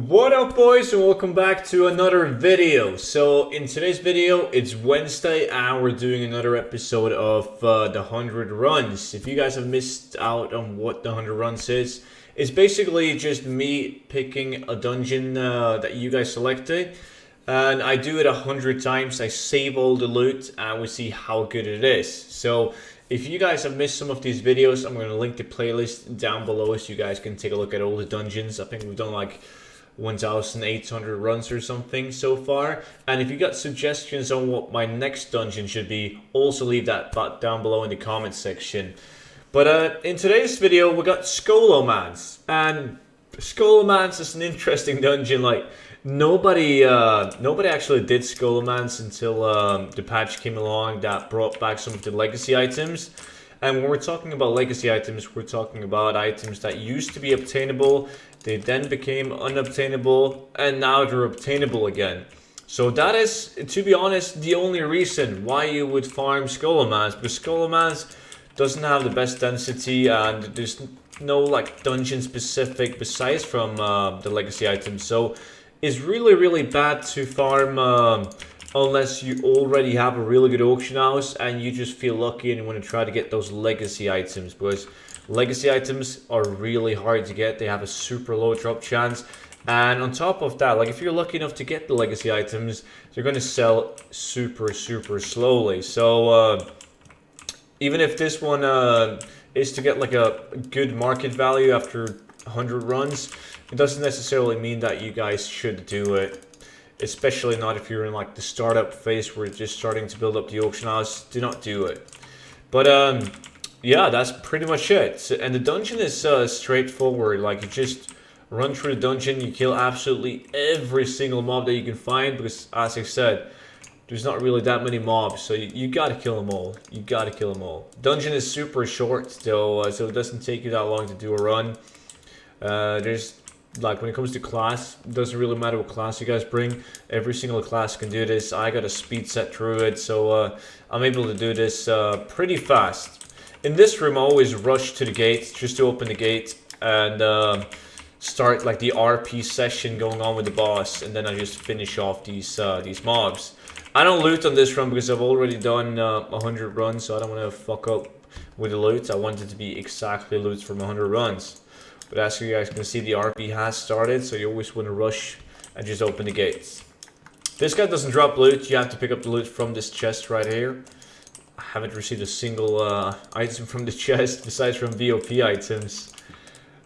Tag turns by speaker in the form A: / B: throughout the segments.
A: What up, boys, and welcome back to another video. So in today's video, it's Wednesday and we're doing another episode of the 100 runs. If you guys have missed out on what the 100 runs is, it's basically just me picking a dungeon that you guys selected, and I do it 100 times. I save all the loot and we see how good it is. So if you guys have missed some of these videos, I'm going to link the playlist down below so you guys can take a look at all the dungeons. I think we've done like 1,800 runs or something so far. And if you got suggestions on what my next dungeon should be, also leave that down below in the comment section. But in today's video, we got SCHOLOMANCE. And SCHOLOMANCE is an interesting dungeon. Like, nobody actually did SCHOLOMANCE until the patch came along that brought back some of the legacy items. And when we're talking about legacy items, we're talking about items that used to be obtainable, they then became unobtainable, and now they're obtainable again. So that is, to be honest, the only reason why you would farm SCHOLOMANCE, because SCHOLOMANCE doesn't have the best density, and there's no like dungeon specific besides from the legacy items. So it's really bad to farm unless you already have a really good auction house and you just feel lucky and you want to try to get those legacy items, because legacy items are really hard to get. They have a super low drop chance, and on top of that, like if you're lucky enough to get the legacy items, they're going to sell super slowly. So even if this one is to get like a good market value after 100 runs, it doesn't necessarily mean that you guys should do it. Especially not if you're in like the startup phase where you're just starting to build up the auction house. Do not do it. But yeah, that's pretty much it. So, and the dungeon is straightforward. Like, you just run through the dungeon, you kill absolutely every single mob that you can find, because as I said, there's not really that many mobs, so you gotta kill them all. You gotta kill them all. Dungeon is super short though, so it doesn't take you that long to do a run. There's like, when it comes to class, it doesn't really matter what class you guys bring. Every single class can do this. I got a speed set through it, so I'm able to do this pretty fast. In this room, I always rush to the gate just to open the gate and start like the RP session going on with the boss, and then I just finish off these mobs. I don't loot on this run because I've already done 100 runs, so I don't want to fuck up with the loot. I want it to be exactly loot from 100 runs. But as you guys can see, the RP has started, so you always want to rush and just open the gates. This guy doesn't drop loot. You have to pick up the loot from this chest right here. I haven't received a single item from the chest besides from VOP items.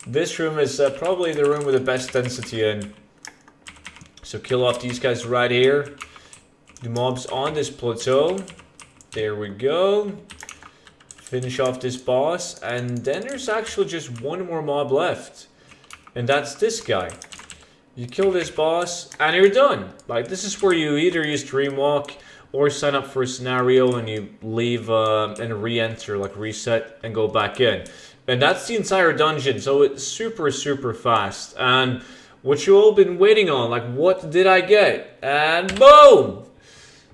A: This room is probably the room with the best density in. So kill off these guys right here. The mobs on this plateau. There we go. Finish off this boss, and then there's actually just one more mob left, and that's this guy. You kill this boss and you're done. Like, this is where you either use Dreamwalk or sign up for a scenario and you leave and re-enter, like reset and go back in. And that's the entire dungeon, so it's super fast. And what you all been waiting on, like, what did I get? And boom!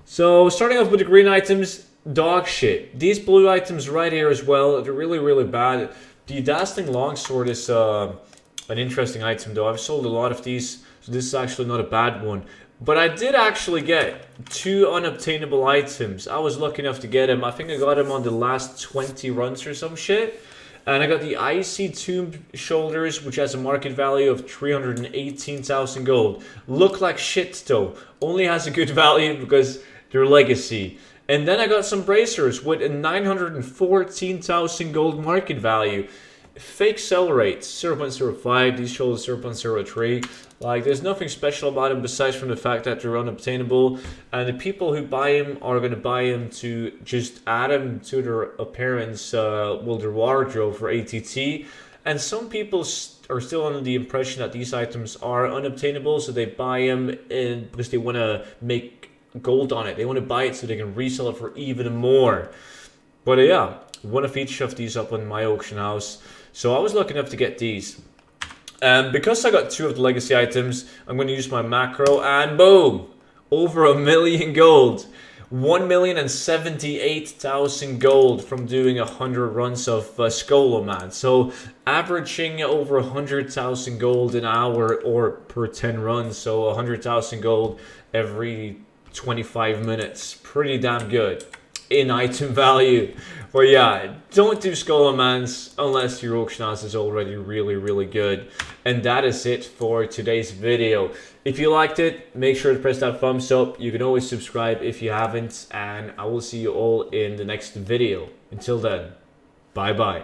A: So starting off with the green items, dog shit. These blue items right here as well, they're really bad. The Dazzling Longsword is an interesting item though. I've sold a lot of these, so this is actually not a bad one. But I did actually get 2 unobtainable items. I was lucky enough to get them. I think I got them on the last 20 runs or some shit. And I got the Icy Tomb Shoulders, which has a market value of 318,000 gold. Look like shit though. Only has a good value because they're legacy. And then I got some bracers with a 914,000 gold market value. Fake sell rate 0.05. These shoulders 0.03. Like, there's nothing special about them besides from the fact that they're unobtainable, and the people who buy them are going to buy them to just add them to their appearance, well, their wardrobe for ATT. And some people are still under the impression that these items are unobtainable, so they buy them because they want to make gold on it. They want to buy it so they can resell it for even more. But yeah, one of each of these up on my auction house. So I was lucky enough to get these. And because I got 2 of the legacy items, I'm going to use my macro and boom! Over 1 million gold. 1,078,000 gold from doing 100 runs of SCHOLOMANCE. So averaging over 100,000 gold an hour or per 10 runs. So 100,000 gold every 25 minutes. Pretty damn good in item value. But yeah, don't do SCHOLOMANCE unless your auction house is already really good. And that is it for today's video. If you liked it, make sure to press that thumbs up. You can always subscribe if you haven't, and I will see you all in the next video. Until then, bye bye.